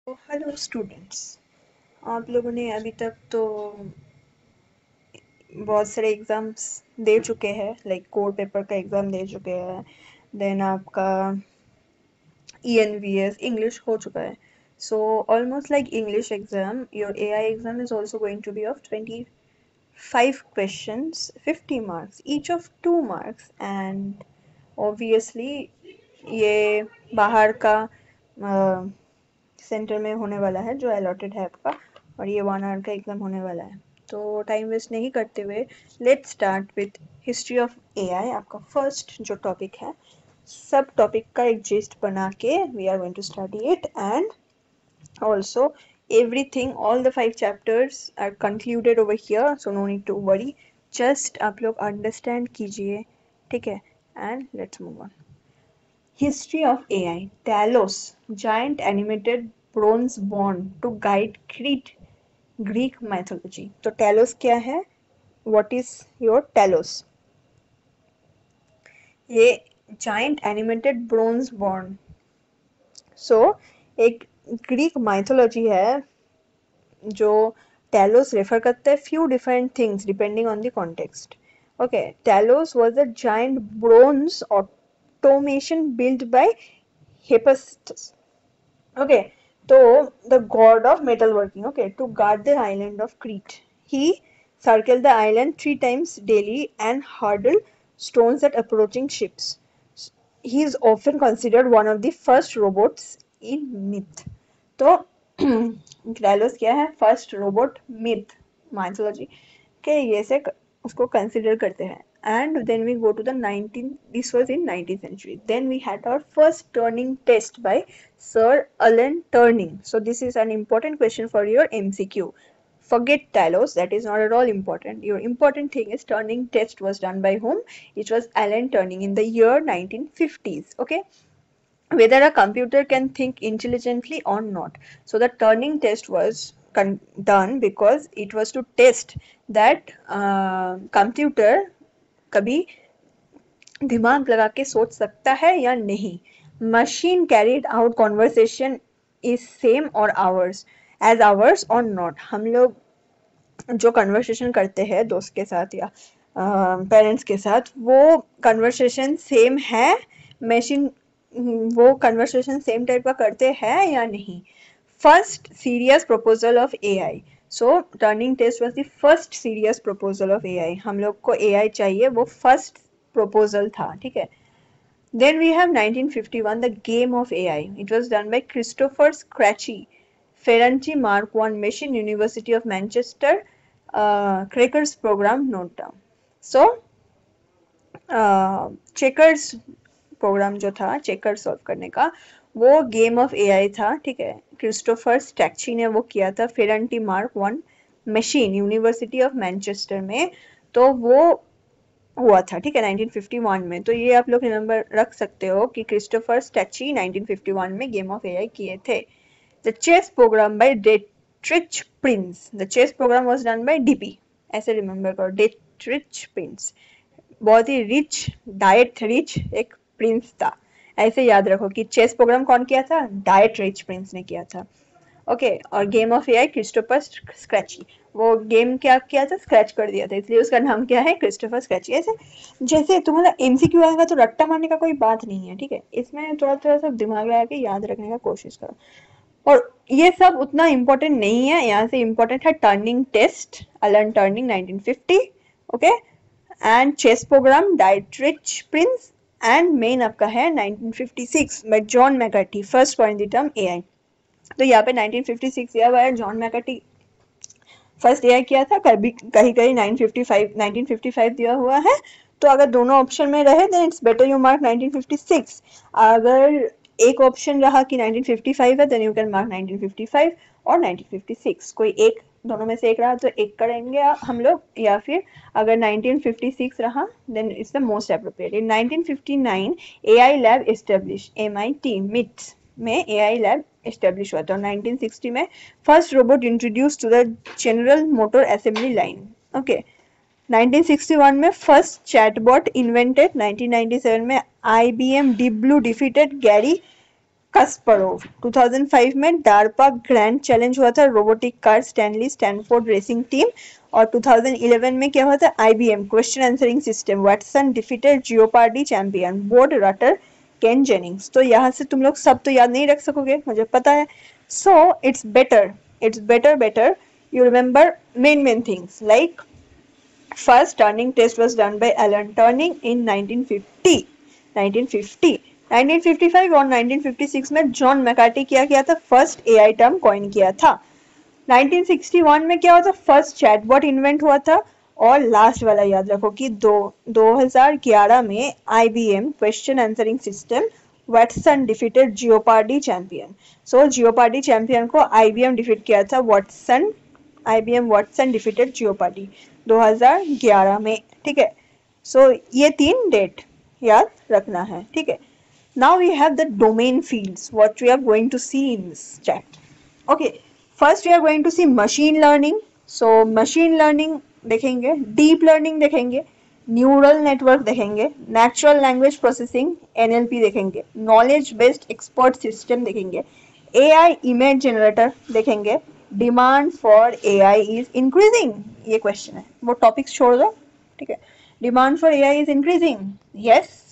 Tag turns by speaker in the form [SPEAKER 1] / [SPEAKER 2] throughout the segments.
[SPEAKER 1] Hello students. आप लोगों ने अभी तक तो बहुत सारे एग्ज़ाम्स दे चुके हैं, लाइक कोर पेपर का एग्ज़ाम दे चुके हैं। देन आपका ENVS इंग्लिश हो चुका है। So almost like English exam, your AI exam is also going to be of 25 questions, 50 marks, each of 2 marks, and obviously ये बाहर का सेंटर में होने वाला है जो अलॉटेड है आपका, और ये 1 आवर का एग्ज़ाम होने वाला है। तो टाइम वेस्ट नहीं करते हुए let's start with history of AI। आपका फर्स्ट जो टॉपिक है, सब टॉपिक का एक जिस्ट बना के we are going to study it, and also everything, all the 5 chapters are concluded over here, so no need to worry, just आप लोग अंडरस्टैंड कीजिए, ठीक है। And let's move on. History of AI. Talos, giant animated bronze born to guide Greek mythology. तो Talos क्या है? What is your Talos? ये giant animated bronze born. So एक ग्रीक माइथोलॉजी है जो Talos रेफर करता है few different things depending on the context. Okay, Talos was a giant bronze automation built by Hephaestus. Okay, so the god of metalworking, okay, to guard the island of Crete. He circled the island 3 times daily and hurdled stones at approaching ships. He is often considered one of the first robots in myth. तो ग्रैलोस क्या है? First robot myth mythology के ये से उसको consider करते हैं. And then we go to the 19th, this was in 19th century. Then we had our first Turing test by Sir Alan Turing. So this is an important question for your MCQ. Forget Talos, that is not at all important. Your important thing is Turing test was done by whom? It was Alan Turing in the year 1950s. Okay, whether a computer can think intelligently or not. So the Turing test was done because it was to test that computer कभी दिमाग लगा के सोच सकता है या नहीं. Machine carried out conversation is same और आवर्स एज आवर्स और नॉट. हम लोग जो कन्वर्सेशन करते हैं दोस्त के साथ या पेरेंट्स के साथ, वो कन्वर्सेशन सेम है. मशीन वो कन्वर्सेशन सेम टाइप का करते हैं या नहीं. First serious proposal of AI. So Turing test was the first serious proposal of AI. हम लोग को AI चाहिए, वो फर्स्ट प्रपोजल था, ठीक है. Then we have 1951, The Game of AI. It was done by Christopher Scratchy, Ferranti Mark I Machine, University of Manchester, Crackers program note down. So checkers program जो था चेकर सॉल्व करने का, वो game of AI था, ठीक है. Christopher स्टैक्ची ने वो किया था. फेरेंटी mark 1 machine, university of Manchester में, तो वो हुआ था, ठीक है, 1951 में. तो ये आप लोग रिमेंबर रख सकते हो कि क्रिस्टोफर स्टैची 1951 में गेम ऑफ AI किए थे. The chess program by Dietrich Prinz. The chess program was done by DP. ऐसे रिमेंबर करो, डेट्रिच प्रिंस. बहुत ही रिच, डाइट रिच एक प्रिंस था. ऐसे याद रखो कि चेस प्रोग्राम कौन किया था? डाइट रिच प्रिंस ने किया था. ओके, और game of AI Christopher scratchy. वो गेम क्या किया था? स्क्रैच कर दिया था, इसलिए उसका नाम क्या है? Christopher scratchy. ऐसे जैसे तुम्हारा MCQ आएगा तो रट्टा मारने का कोई बात नहीं है, ठीक है. इसमें थोड़ा थोड़ा सा दिमाग लगा के याद रखने का कोशिश करो. और ये सब उतना इम्पोर्टेंट नहीं है. यहाँ से इम्पोर्टेंट है Turing test, Alan Turing 1950, okay, and chess program Dietrich Prinz, and main आपका है 1956 by John McCarthy, first coin the term AI. तो यहाँ पे 1956 दिया हुआ है, जॉन मैकार्टी फर्स्ट AI किया था. कहीं कहीं कहीं 1955 दिया हुआ है. तो अगर दोनों ऑप्शन में रहे then it's better you mark 1956. अगर एक ऑप्शन रहा कि 1955 है देन यू कैन मार्क 1955 और 1956. कोई एक दोनों में से एक रहा तो एक करेंगे हम लोग, या फिर अगर 1956 रहा then it's the most appropriate. In 1959 AI lab establish, MIT में AI लैब एस्टेब्लिश हुआ था. 1960 में first robot introduce to the general motor assembly line. Okay, 1961 में फर्स्ट चैटबॉट इन्वेंटेड. 1997 में IBM deep blue defeated Garry Kasparov. 2005 में DARPA grand challenge हुआ था, robotic car Stanley Stanford racing team. और 2011 में क्या हुआ था, IBM question answering system, Watson defeated Jeopardy champion, board रटर केन जेनिंग्स। तो यहाँ से तुम लोग सब तो याद नहीं रख सकोगे, मुझे पता है। So it's better you remember main things like first turning test was done by Alan Turing in 1955 और 1956 में जॉन मैकार्टी क्या किया था, फर्स्ट एआई टर्म कॉइन किया था। 1961 में क्या हुआ था, फर्स्ट चैटबॉट इन्वेंट हुआ था। और लास्ट वाला याद रखो कि 2011 में IBM question answering system Watson defeated Jeopardy champion. So Jeopardy champion को आईबीएम डिफीट किया था, आईबीएम वाटसन डिफीटेड जियोपार्डी 2011 में, ठीक है। सो ये 3 डेट याद रखना है, ठीक है। Now we have the domain fields what we are going to see in this chat. Okay, first we are going to see machine learning. So machine learning देखेंगे, डीप लर्निंग देखेंगे, न्यूरल नेटवर्क देखेंगे, natural language processing NLP देखेंगे, knowledge based expert system देखेंगे, AI image generator देखेंगे, demand for AI is increasing, ये question है, वो topics छोड़ दो, ठीक है। Demand for AI is increasing, yes.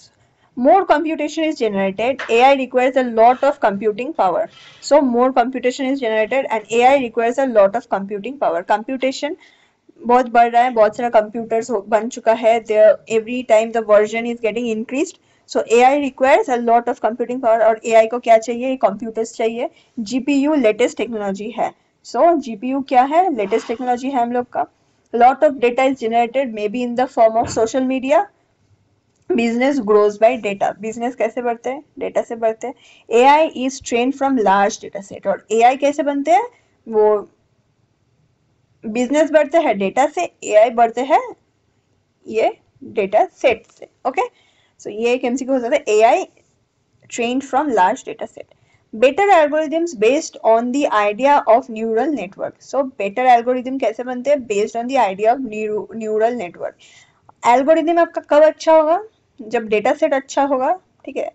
[SPEAKER 1] More computation is generated, AI requires a lot of computing power. So more computation is generated and AI requires a lot of computing power. Computation बहुत बढ़ रहा है, बहुत सारा computers बन चुका है, every time the version is getting increased. So AI requires a lot of computing power और AI को क्या चाहिए, कंप्यूटर्स चाहिए। GPU लेटेस्ट टेक्नोलॉजी है। So GPU क्या है, लेटेस्ट टेक्नोलॉजी है हम लोग का। Lot of data is generated, maybe in the form of social media. Business grows bye data, business कैसे बढ़ते हैं, डेटा से बढ़ते हैं। AI is train from large data set, और एआई कैसे बनते हैं, वो बिजनेस बढ़ते हैं डेटा से, एआई बढ़ते हैं ये डेटा सेट से, ओके। सो ये एक एमसीक्यू हो जाता है, AI train from large data set. Better algorithms based on the idea of neural network. So better algorithm कैसे बनते हैं, based on the idea of neural network. Algorithm आपका कब अच्छा होगा, जब डेटा सेट अच्छा होगा, ठीक है।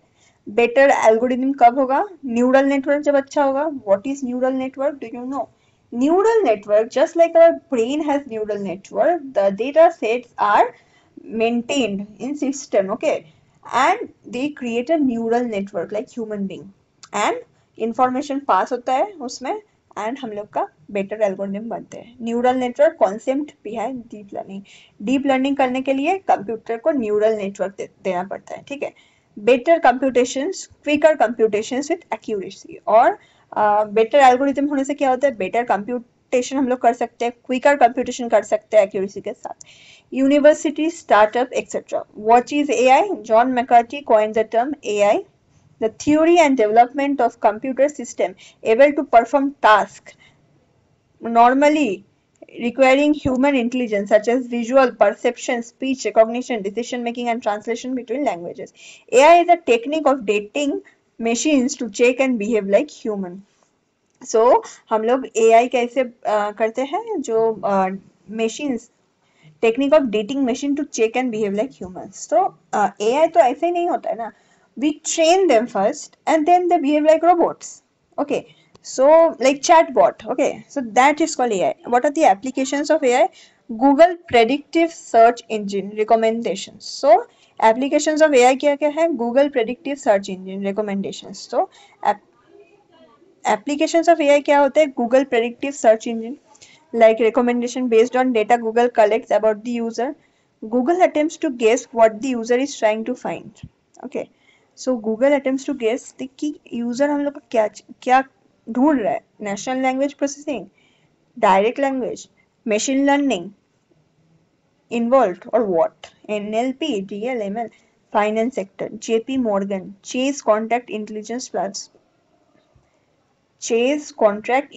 [SPEAKER 1] बेटर एल्गोरिथम कब होगा, न्यूरल नेटवर्क जब अच्छा होगा। What is neural network, do you know? Neural network, just like our brain has neural network, the data sets are maintained in system, okay, and they create a neural network like human being, and information pass होता है उसमें, and हम लोग का better algorithm बनते हैं। Neural network concept भी है डीप लर्निंग। डीप लर्निंग करने के लिए कंप्यूटर को न्यूरल नेटवर्क देना पड़ता है, ठीक है। Better computations, quicker computations with accuracy, और बेटर एल्गोरिथम होने से क्या होता है, बेटर कंप्यूटेशन हम लोग कर सकते हैं, क्विकर कंप्यूटेशन कर सकते हैं एक्यूरेसी के साथ। University, startup etcetera. What is AI, John McCarthy coined the term AI, the theory and development of computer system able to perform tasks normally requiring human intelligence such as visual perception, speech recognition, decision making and translation between languages. AI is a technique of dating machines to check and behave like human. So हम लोग AI कैसे करते हैं, जो machines, technique of dating machine to check and behave like humans. तो AI तो ऐसे ही नहीं होता है ना, we train them first and then they behave like robots, okay, so like chatbot, okay, so that is called AI. What are the applications of AI? Google predictive search engine recommendations. So applications of AI क्या क्या है, Google predictive search engine recommendations. So applications of AI क्या होते हैं, Google predictive search engine like recommendation based on data Google collects about the user. Google attempts to guess what the user is trying to find, okay. So Google attempts to guess कि user हम लोग का क्या क्या ढूंढ रहा है, national language processing, direct language, machine learning involved, और what, NLP, DL, ML, finance sector, JP Morgan, Chase Contract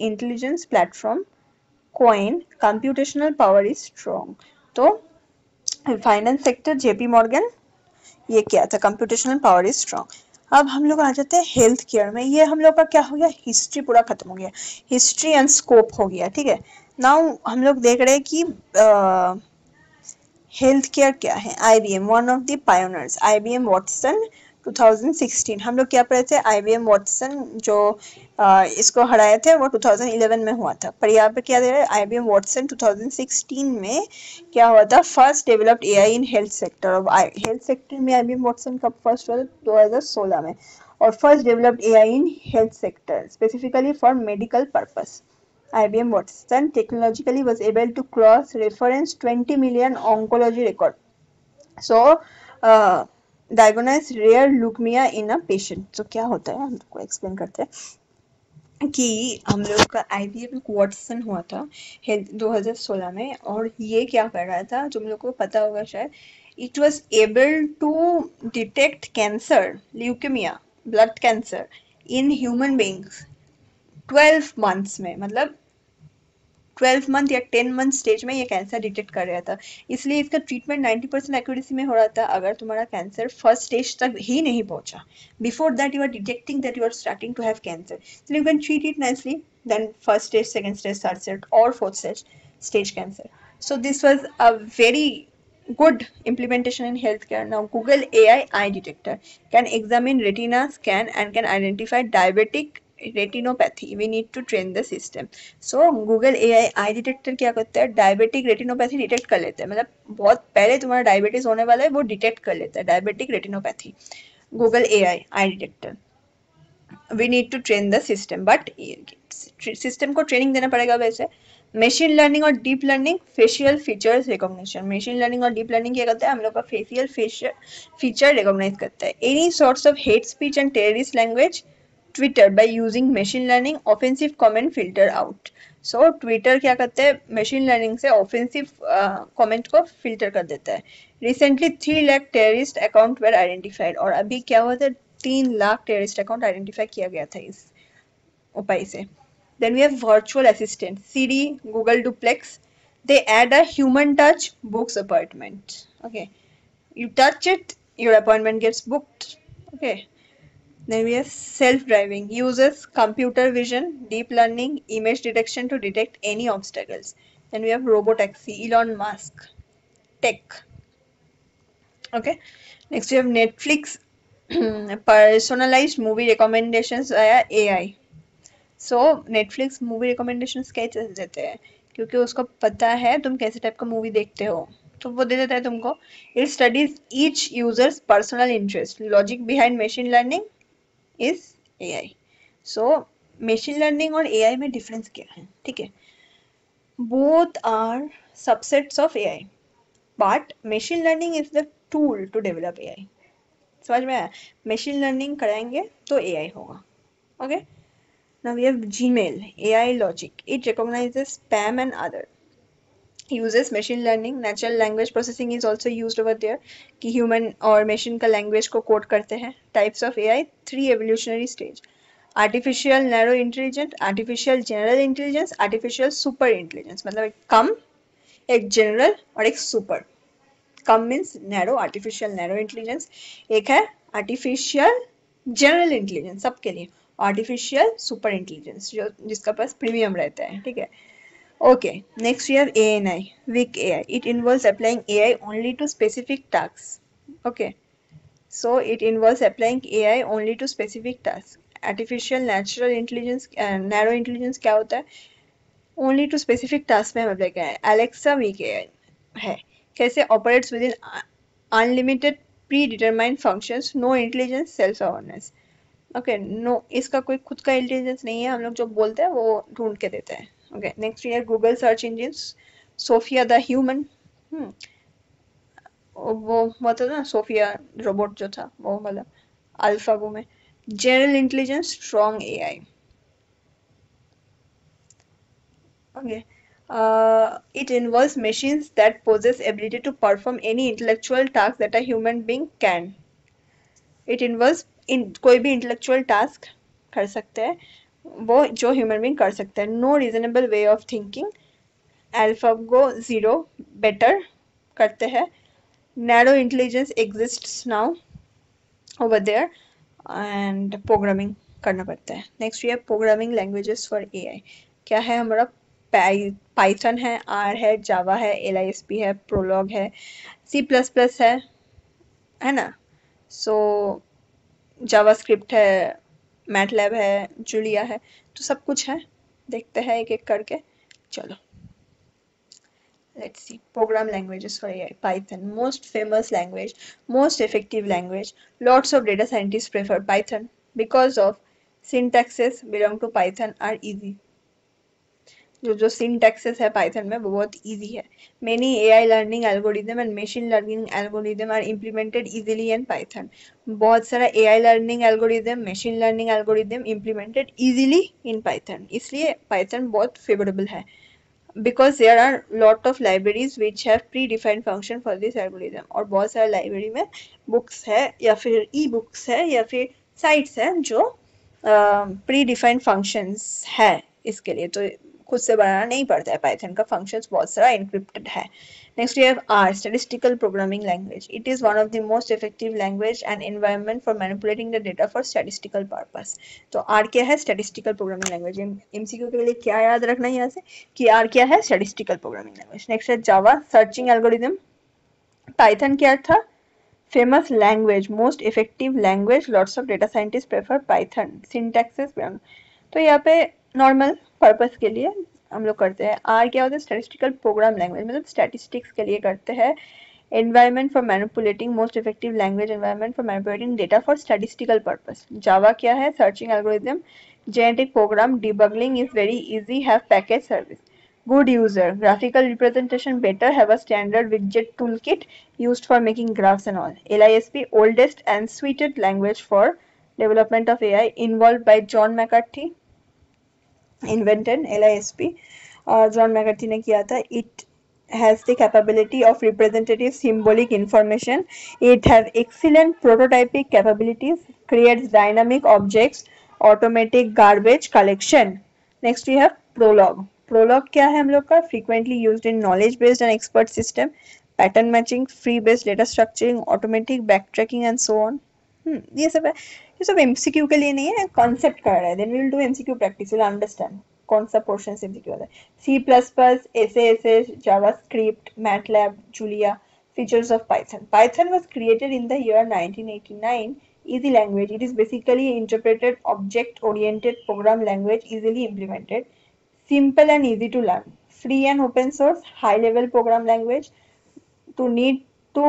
[SPEAKER 1] Intelligence Platform, Coin, computational power is strong. तो फाइनेंस सेक्टर, JP Morgan, ये क्या था, कंप्यूटेशनल पावर इज स्ट्रॉन्ग। अब हम लोग आ जाते हैं हेल्थ केयर में। ये हम लोग का क्या हो गया, हिस्ट्री पूरा खत्म हो गया, हिस्ट्री एंड स्कोप हो गया, ठीक है। नाउ हम लोग देख रहे हैं कि हेल्थ केयर क्या है। IBM, one of the pioneers, IBM Watson 2016 हम लोग क्या पढ़े थे, IBM वॉटसन जो इसको हराए थे वो 2011 में हुआ था, पर यहाँ पे क्या दे रहा है, IBM वॉटसन 2016 में क्या हुआ था, first developed AI in health sector. और हेल्थ सेक्टर में IBM वॉटसन कब फर्स्ट हुआ था, 2016 में। और first developed AI in health sector specifically for medical purpose. IBM Watson technologically was able to cross-reference 20 million oncology record. So, diagnose rare leukemia in a patient. So क्या होता है, हम आपको एक्सप्लेन करते हैं कि हम लोग का IBM वॉटसन हुआ था 2016 में, और ये क्या कर रहा था, जो हम लोग को पता होगा शायद, it was able to detect cancer, leukemia, blood cancer in human beings 12 months में, मतलब 12 मंथ या 10 मंथ स्टेज में ये कैंसर डिटेक्ट कर रहा था। इसलिए इसका ट्रीटमेंट 90% एक्यूरेसी में हो रहा था। अगर तुम्हारा कैंसर फर्स्ट स्टेज तक ही नहीं पहुंचा, before that you are detecting that you are starting to have cancer, so you can treat it nicely, then first stage, second stage, third stage or fourth stage cancer. So this was a very good implementation in healthcare. Now Google AI eye detector can examine retina scan and can identify diabetic retinopathy. We need to train the system. So Google AI eye detector क्या करता है, diabetic retinopathy detect कर लेता है, मतलब बहुत पहले तुम्हारा डायबिटीज होने वाला है वो डिटेक्ट कर लेता है, diabetic retinopathy. Google AI eye detector, we need to train the system, but system को ट्रेनिंग देना पड़ेगा वैसे। मशीन लर्निंग और deep learning, facial features recognition. Machine learning और डीप लर्निंग क्या करता है, हम लोग का फेशियल फीचर रिकॉग्नाइज करता है। Any sorts of hate speech and terrorist language Twitter by using machine learning, offensive comment filter out. So Twitter क्या करता है, मशीन लर्निंग से ऑफेंसिव कमेंट को फिल्टर कर देता है। Recently 3 lakh terrorist account were identified, और अभी क्या हुआ था, 3 लाख टेररिस्ट अकाउंट आइडेंटिफाई किया गया था इस उपाय से। Then we have virtual assistant, Siri, Google Duplex. They add a human touch, books appointment. Okay, you touch it, your appointment gets booked. Okay. Then we have self-driving, uses computer vision, deep learning, image detection to detect any obstacles. Then we have robotaxi, Elon Musk, tech. Okay. Next we have Netflix, personalized movie recommendations via AI. So Netflix movie recommendations कैसे देते हैं, क्योंकि उसको पता है तुम कैसे type का मूवी देखते हो, तो वो दे देता है तुमको। It studies each users personal interest, logic behind machine learning is AI. So machine learning और एआई में डिफरेंस क्या है, ठीक है, both are subsets of AI, but machine learning is the tool to develop AI. समझ में आया, machine learning कराएंगे तो एआई होगा। Okay. Now we have Gmail, AI logic. It recognizes spam and other. Uses machine learning, natural language processing is also used over there. कि human और machine का language को code करते हैं. Types of AI, 3 evolutionary stage. Artificial narrow intelligence, artificial general intelligence, artificial super intelligence. मतलब एक कम, एक general और एक super. कम means narrow, artificial narrow intelligence. एक है artificial general intelligence सबके लिए, आर्टिफिशियल सुपर इंटेलिजेंस जो जिसका पास प्रीमियम रहता है, ठीक है। Okay, next we have ANI, weak AI. It involves applying AI only to specific task. Okay, so it involves applying AI only to specific task. Artificial natural intelligence, narrow intelligence क्या होता है, only to specific task में हम apply किया है। Alexa week AI है, कैसे operates within unlimited predetermined functions, no intelligence, self awareness. Okay, no, इसका कोई खुद का इंटेलिजेंस नहीं है, हम लोग जो बोलते हैं वो ढूंढ के देते हैं। Okay, next year Google search engine, Sophia the human, वो मतलब ना सोफिया रोबोट जो था वो मतलब अल्फागो में। General intelligence, strong AI. Okay, it involves machines that possess ability to perform any intellectual task that a human being can. It involves in कोई भी इंटेलेक्चुअल टास्क कर सकते हैं वो जो ह्यूमन बीइंग कर सकते हैं। No reasonable way of thinking, AlphaGo zero better करते हैं। Narrow intelligence exists now over there, and programming करना पड़ता है। नेक्स्ट ये प्रोग्रामिंग लैंग्वेजेस फॉर एआई, क्या है हमारा, पाइथन है, आर है, जावा है, LISP है, प्रोलॉग है, C++ है ना। सो जावास्क्रिप्ट है, मैटलैब है, जूलिया है, तो सब कुछ है। देखते हैं एक एक करके। चलो, let's see. Program languages for AI. Python, most famous language, most effective language. Lots of data scientists prefer Python because of syntaxes belong to Python are easy. जो syntaxes है Python में वो बहुत easy है. Many AI learning algorithm and machine learning algorithm are implemented easily in Python. बहुत सारा AI learning algorithm, machine learning algorithm implemented easily in Python. इसलिए Python बहुत favorable है. Because there are lot of libraries which have predefined function for this algorithm. और बहुत सारे library में books है या फिर e-books है या फिर sites है जो predefined functions है इसके लिए, तो खुद से बनाना नहीं पड़ता है। Python का functions बहुत सारा encrypted है। Next we have R, statistical programming language. It is one of the most effective language and environment for manipulating the data for statistical purpose. तो R क्या है? Statistical programming language. MCQ के लिए क्या याद रखना है यहाँ से कि R क्या है? Statistical programming language. Next है Java, searching algorithm. Python क्या था? Famous language, most effective language. Lots of data scientists prefer Python. Syntaxes तो यहाँ पे नॉर्मल पर्पस के लिए हम लोग करते हैं। आर क्या होता है? स्टैटिस्टिकल प्रोग्राम लैंग्वेज, मतलब स्टैटिस्टिक्स के लिए करते हैं। Environment for manipulating, most effective language environment for manipulating data for statistical purpose. Java क्या है? Searching algorithm, genetic program, debugging is very easy, have package service, good user, graphical representation better, have a standard widget toolkit used for making graphs and all. LISP, oldest and sweetest language for development of AI, involved by John McCarthy, invented LISP. John McCarthy ने किया था. It has the capability of representative symbolic information. It has excellent prototypic capabilities, creates dynamic objects, automatic garbage collection. Next we have Prolog. Prolog क्या है हम लोग का? Frequently used in knowledge based and expert system, pattern matching, free based data structuring, automatic backtracking and so on. ये सब है, ये सब MCQ के लिए नहीं है, कॉन्सेप्ट कर रहा है. Then we will do MCQ practice, we'll understand कौन सा पोर्शन MCQ होता है. C++, SASS, JavaScript, MATLAB, Julia. Features of Python. Python was created in the year 1989. Easy language. It is basically interpreted object-oriented program language, easily implemented. Simple and easy to learn. Free and open source. High-level program language. To need to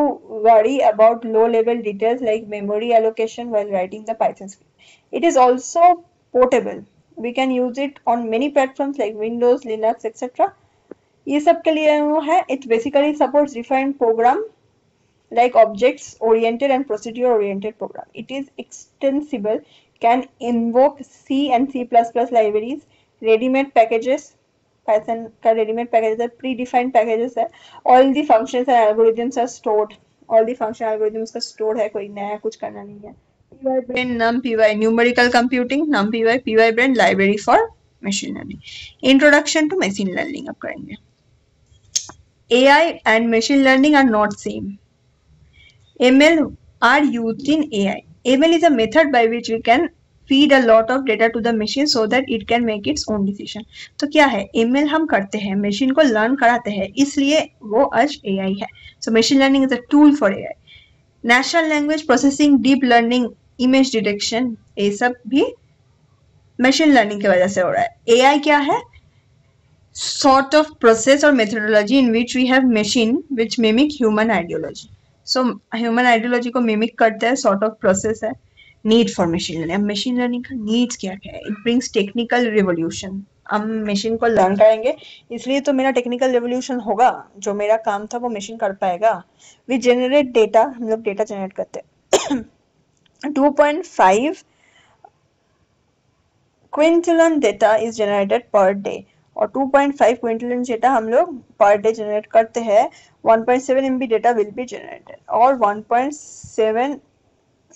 [SPEAKER 1] worry about low-level details like memory allocation while writing the Python script. It is also portable. We can use it on many platforms like Windows, Linux, etc. ये सब के लिए वो है. It basically supports defined program like objects oriented and procedure oriented program. It is extensible, can invoke C and C++ libraries, ready-made packages. Python का ready-made packages है, predefined packages है. All the functions and algorithms are stored. All the function algorithms का stored है, कोई नया कुछ करना नहीं है. PyBrain, NumPy, numerical computing, NumPy, PyBrain library for machine learning. Introduction to machine learning अब करेंगे. AI and machine learning are not same. ML are used in AI. ML is a method by which we can feed a lot of data to the machine so that it can make its own decision. तो क्या है? ML हम करते हैं, machine को learn कराते हैं, इसलिए वो आज AI है. So machine learning is a tool for AI. Natural language processing, deep learning, image detection, ये सब भी machine learning की वजह से हो रहा है. AI क्या है? Sort of process or methodology in which we have machine which mimic human ideology. So human ideology को mimic करता है, sort of process है. Need for machine learning. अब machine learning का needs क्या क्या है? It brings technical revolution. हम machine को learn करेंगे, इसलिए तो मेरा technical revolution होगा. जो मेरा काम था वो machine कर पाएगा. We generate data, हम लोग data generate करते हैं. 2.5 quintillion data is generated per day, और 2.5 क्विंटिलन डेटा हम लोग पर डे जनरेट करते हैं. 1.7 MB data will be generated, और 1.7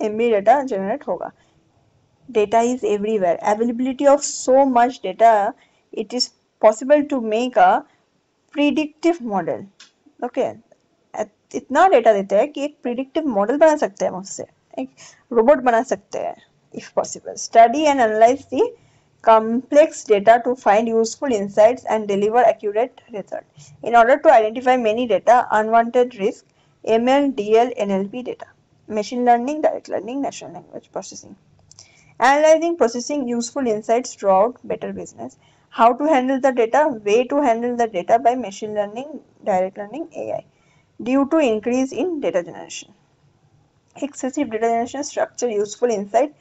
[SPEAKER 1] MB डेटा जनरेट होगा. Data is everywhere. Availability of so much data, it is possible to make a predictive model. Okay, इतना data देते हैं कि एक प्रिडिक्टिव मॉडल बना सकते हैं, उससे एक रोबोट बना सकते हैं if possible. Study and analyze the complex data to find useful insights and deliver accurate results. In order to identify many data unwanted risk, ML, DL, NLP data. machine learning, direct learning, natural language processing. Analyzing, processing useful insights throughout better business. How to handle the data? Way to handle the data by machine learning, direct learning, AI. Due to increase in data generation. Excessive data generation, structure, useful insight.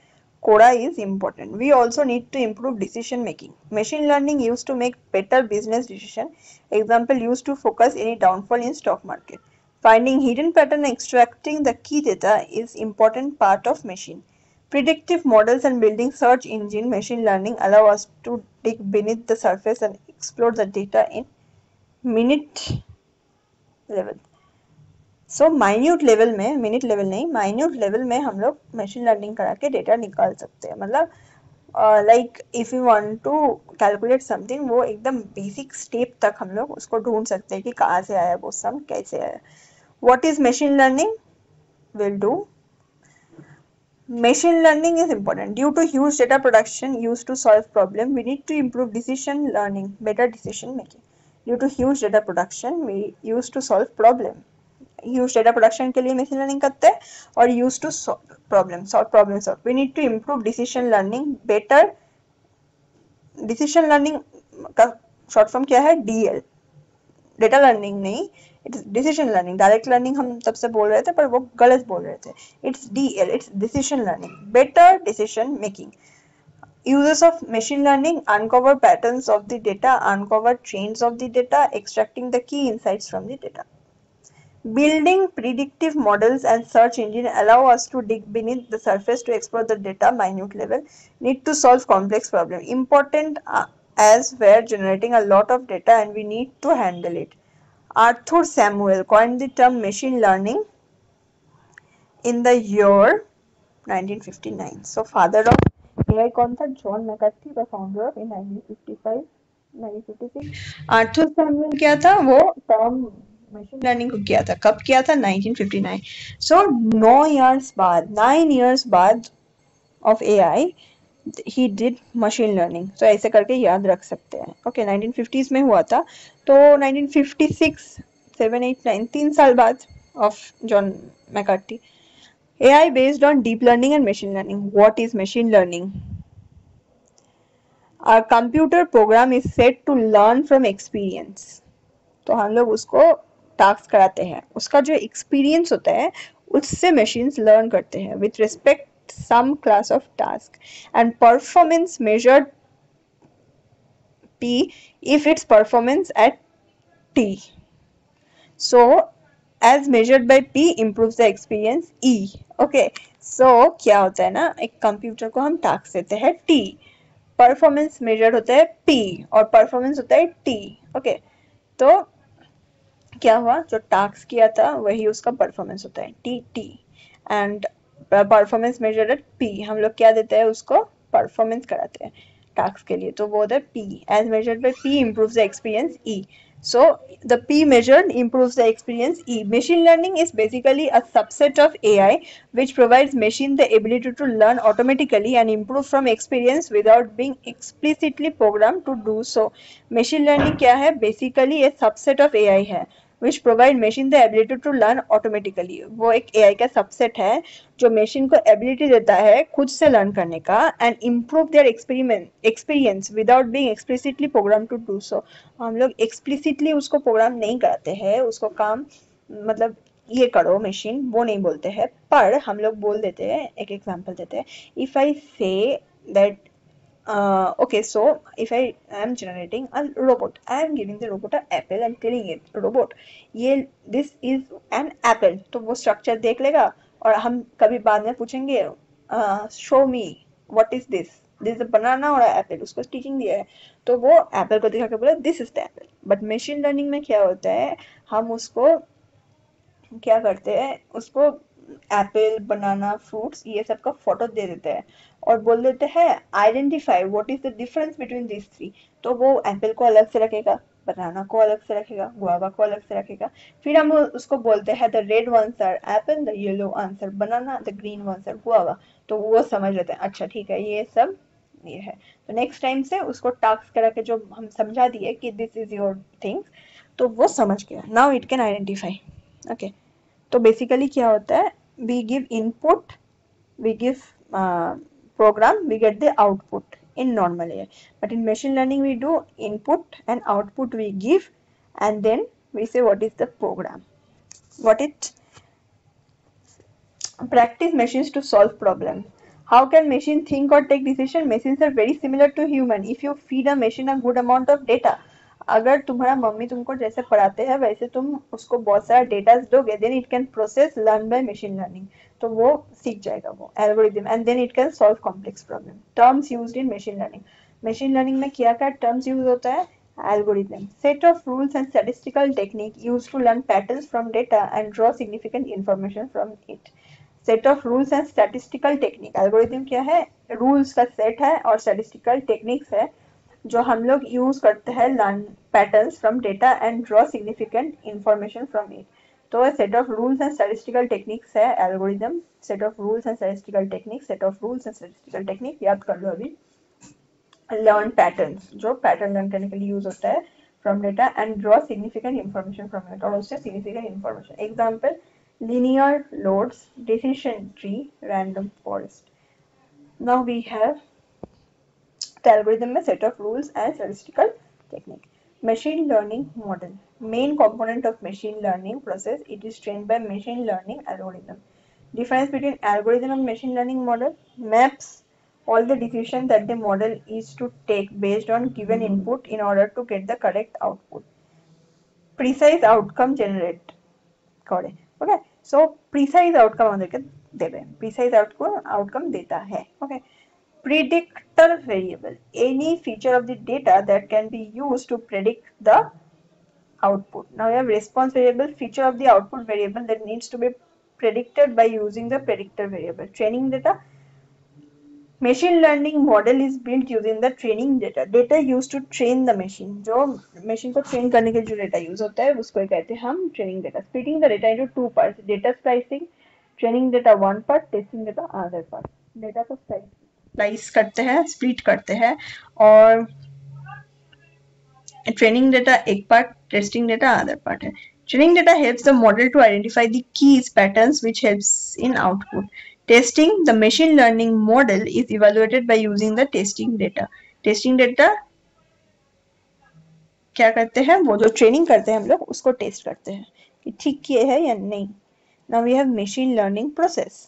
[SPEAKER 1] Coda is important. We also need to improve decision making. Machine learning used to make better business decision. Example used to focus any downfall in stock market. Finding hidden pattern, extracting the key data is important part of machine. Predictive models and building search engine machine learning allow us to dig beneath the surface and explore the data in minute level. So minute level में, minute level नहीं, minute level में हम लोग machine learning करा के data निकाल सकते हैं. मतलब like if you want to calculate something, वो एकदम बेसिक स्टेप तक हम लोग उसको ढूंढ सकते हैं कि कहाँ से आया वो सम, कैसे आया. What is machine learning? Will do. Machine learning is important. Due to huge data production used to solve problem, we need to improve decision learning, better decision making. Due to huge data production, we used to solve problem. Huge data production के लिए machine learning करते हैं और used to solve problem solve. We need to improve decision learning, better decision learning का short form क्या है? DL. Data learning नहीं, it's decision learning. Direct learning हम तब से बोल रहे थे पर वो गलत बोल रहे थे. It's DL, it's decision learning, better decision making. Uses of machine learning: uncover patterns of the data, uncover trends of the data, extracting the key insights from the data. Building predictive models and search engine allow us to dig beneath the surface to explore the data minute level. Need to solve complex problem. Important as we're generating a lot of data and we need to handle it. Arthur Samuel coined the term machine learning in the year 1959. So father of AI कौन था? John McCarthy, the founder of in 1955, 1956. Arthur Samuel क्या था? वो term machine learning को किया था. कब किया था? 1959. So 9 years बाद of AI he did machine learning. So ऐसे करके याद रख सकते हैं. Okay, 1950s में हुआ था. तो 1956, 7, 8, 9, 3 साल बाद of John McCarthy. AI based on deep learning and machine learning. What is machine learning? A computer program is said to learn from experience. तो हम लोग उसको टास्क कराते हैं, उसका जो एक्सपीरियंस होता है उससे मशीन्स लर्न करते हैं with respect some class of task, and performance measured P if its performance at T. So as measured by P improves the experience E. Okay, so क्या होता है ना, एक कंप्यूटर को हम टास्क देते हैं T, परफॉर्मेंस मेजर्ड होता है P और परफॉर्मेंस होता है T. ओके, तो क्या हुआ, जो टास्क किया था वही उसका परफॉर्मेंस होता है T and performance measured eight P. हम लोग क्या देते हैं उसको? परफॉर्मेंस कराते हैं टास्क के लिए, तो वो होता है P. As measured by P improves the experience E. So the P measured improves the experience E. Machine learning is basically a subset of AI which provides machine the ability to learn automatically and improve from experience without being explicitly programmed to do so. Machine learning क्या है? Basically a subset of AI है which provide machine the ability to learn automatically. वो एक AI का subset है जो machine को ability देता है खुद से लर्न करने का and improve their experience without being explicitly program to do so. हम लोग एक्सप्लिसिटली उसको प्रोग्राम नहीं कराते हैं, उसको काम मतलब ये करो मशीन, वो नहीं बोलते हैं, पर हम लोग बोल देते हैं. एक एग्जांपल देते हैं. If I say that okay, so if I am generating a robot, I am giving the robot an apple and telling it robot ये this is an apple, तो वो स्ट्रक्चर देख लेगा और हम कभी बाद में पूछेंगे show me what is this is banana और एप्पल, उसको टीचिंग दिया है तो वो एप्पल को दिखा के बोला this is the Apple. But machine learning में क्या होता है, हम उसको क्या करते हैं, उसको एप्पल बनाना फ्रूट्स ये सब का फोटो दे देते हैं और बोल देते हैं identify what is the difference between this three. तो वो एप्पल को अलग से रखेगा, बनाना को अलग से रखेगा, गुआवा को अलग से रखेगा. फिर हम उसको बोलते हैं the red ones are apple, the yellow ones are banana, the green ones are guava. तो वो समझ लेते हैं अच्छा ठीक है ये सब ये है. तो नेक्स्ट टाइम से उसको टास्क करा के जो हम समझा दिए कि दिस इज योर थिंग्स तो वो समझ गया. Now it can identify. Okay, तो बेसिकली क्या होता है, we give input, we give program, we get the output in normal AI. But in machine learning we do input and output we give, and then we say what is the program, what it practice machines to solve problems. How can machine think or take decision? Machines are very similar to human. If you feed a machine a good amount of data, अगर तुम्हारा mummy तुमको जैसे पढ़ाते हैं वैसे तुम उसको बहुत सारा डेटा दोगे, then it can process learn by machine learning, तो वो सीख जाएगा वो algorithm, and then it can solve complex problem. Terms used in machine learning में क्या क्या टर्म्स यूज होता है? Algorithm, set of rules and statistical technique used to learn patterns from data and draw significant information from it. Set of rules and statistical technique. Algorithm क्या है? Rules का set है और स्टैटिस्टिकल टेक्निक्स है जो हम लोग यूज करते हैं learn patterns from data and draw significant information from it. तो set of rules and statistical techniques है algorithm. Set of rules and statistical technique, set of rules and statistical technique याद कर लो अभी. लर्न पैटर्न्स, जो pattern learn करने के लिए यूज होता है from data, and draw significant information from it, और उससे significant information. Example linear loads, decision tree, random forest. Now we have the algorithm में set of rules and statistical technique. Machine learning model, main component of machine learning process. It is trained by machine learning algorithm. Difference between algorithm and machine learning model: maps all the decisions that the model is to take based on given input in order to get the correct output. Precise outcome generate করে. Okay, सो precise outcome আমাদেরকে দেবে, precise outcome देता है. Okay, predictor variable, any feature of the data that can be used to predict the output. Now we have response variable, feature of the output variable that needs to be predicted by using the predictor variable. Training data, machine learning model is built using the training data used to train the machine. जो machine को train करने के जो data use होता है उसको कहते हैं हम training data. Splitting the data into two parts, data splicing, training data one part, testing data another part. Data को splice करते हैं, split करते हैं, और training data एक part, testing data another part है. Training data helps the model to identify the keys patterns which helps in output. Testing, the machine learning model is evaluated by using the testing data. Testing data क्या करते हैं? वो जो training करते हैं हम लोग उसको टेस्ट करते हैं कि ठीक किए है या नहीं. Now we have machine learning process.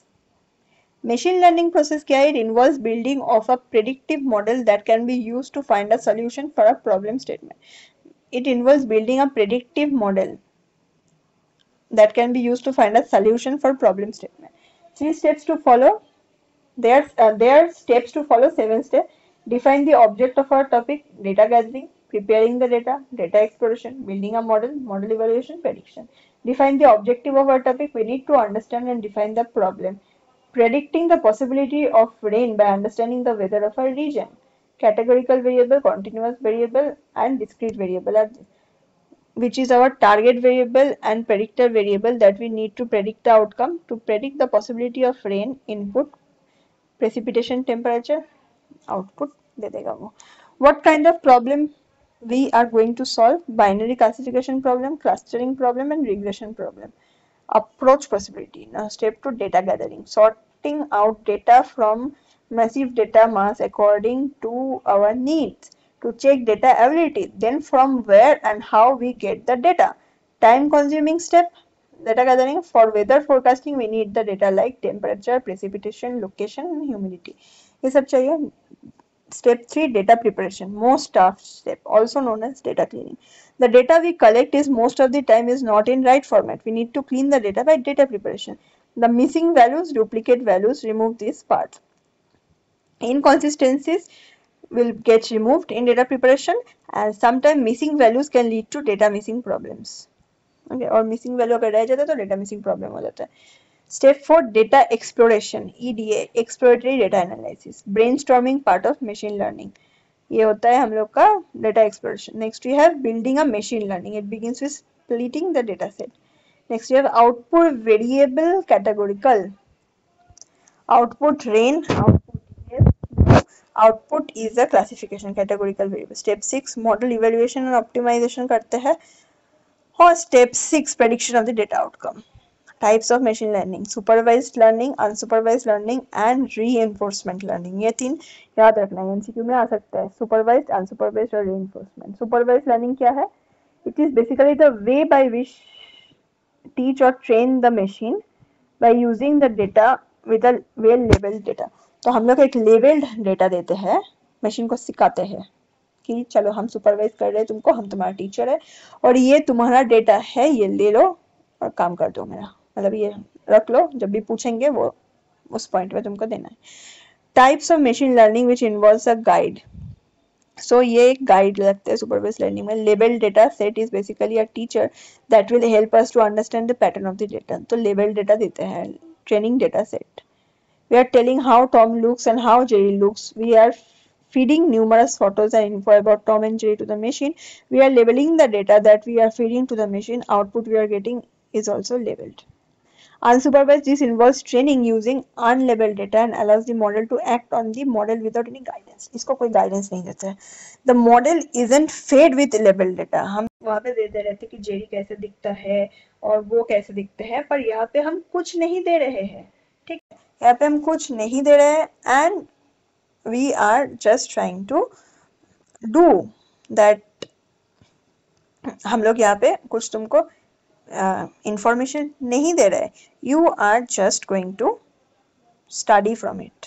[SPEAKER 1] Machine learning process क्या है? It involves building of a predictive model that can be used to find a solution for a problem statement. It involves building a predictive model that can be used to find a solution for problem statement. 3 steps to follow. There are steps to follow, 7 steps. Define the object of our topic, data gathering, preparing the data, data exploration, building a model, model evaluation, prediction. Define the objective of our topic. We need to understand and define the problem. Predicting the possibility of rain by understanding the weather of a region. Categorical variable, continuous variable, and discrete variable are this, which is our target variable and predictor variable that we need to predict the outcome. To predict the possibility of rain, input, precipitation temperature, output दे देगा वो. What kind of problem we are going to solve? Binary classification problem, clustering problem, and regression problem. Approach possibility. Now step to data gathering, sorting out data from massive data mass according to our needs to check data availability, then from where and how we get the data. Time consuming step, data gathering. For weather forecasting we need the data like temperature, precipitation, location, and humidity. ये सब चाहिए. Step 3, data preparation, most tough step, also known as data cleaning. The data we collect is most of the time is not in right format. We need to clean the data by data preparation. The missing values, duplicate values, remove these parts. Inconsistencies will get removed in data preparation, and sometimes missing values can lead to data missing problems. Okay, और missing value अगर रह जाता है तो data missing problem हो जाता है. Step 4, data exploration, EDA, exploratory data analysis, brainstorming part of machine learning. ये होता है हम लोग का data exploration. Next we have building a machine learning. It begins with splitting the data set. Next we have output variable categorical. Output rain, output is a classification categorical variable. Step 6, model evaluation and optimization करते हैं. और step 6, prediction of the data outcome. Types of machine learning, supervised learning, unsupervised learning and reinforcement learning. ये 3 याद रखना है, MCQ में आ सकता है, सुपरवाइज्ड, अनसुपरवाइज्ड और रीइंफोर्समेंट। सुपरवाइज्ड लर्निंग क्या है? It is basically the way by which teach or train the machine by using the data with a well labeled data। तो हम लोग एक लेवल्ड डेटा देते हैं, मशीन को सिखाते हैं कि चलो हम सुपरवाइज कर रहे हैं तुमको, हम तुम्हारा टीचर है और ये तुम्हारा डेटा है, ये ले लो और काम कर दो मेरा, मतलब ये रख लो, जब भी पूछेंगे वो उस पॉइंट में तुमको देना है। Types of machine learning which involves a guide. So ये एक गाइड लगता है सुपरवाइज लर्निंग में। Label data set is basically a teacher that will help us to understand the pattern of the data. तो लेबल डेटा देते हैं, training data set. We are telling how Tom looks and how Jerry looks. We are feeding numerous photos and info about Tom and Jerry to the machine. We are labeling the data that we are feeding to the machine. Output we are getting is also labeled. Unsupervised, this involves training using unlabeled data and allows the model to act on the model without any guidance। इसको कोई guidance नहीं देता है। The model isn't fed with labeled data। हम वहाँ पे देते रहते कि जेरी कैसे दिखता है और वो कैसे दिखते हैं, पर यहाँ पे हम कुछ नहीं दे रहे हैं, ठीक है, यहाँ पे हम कुछ नहीं दे रहे हैं and we are just trying to do that। हम लोग यहाँ पे कुछ तुमको इंफॉर्मेशन नहीं दे रहे, you are just going to study from it.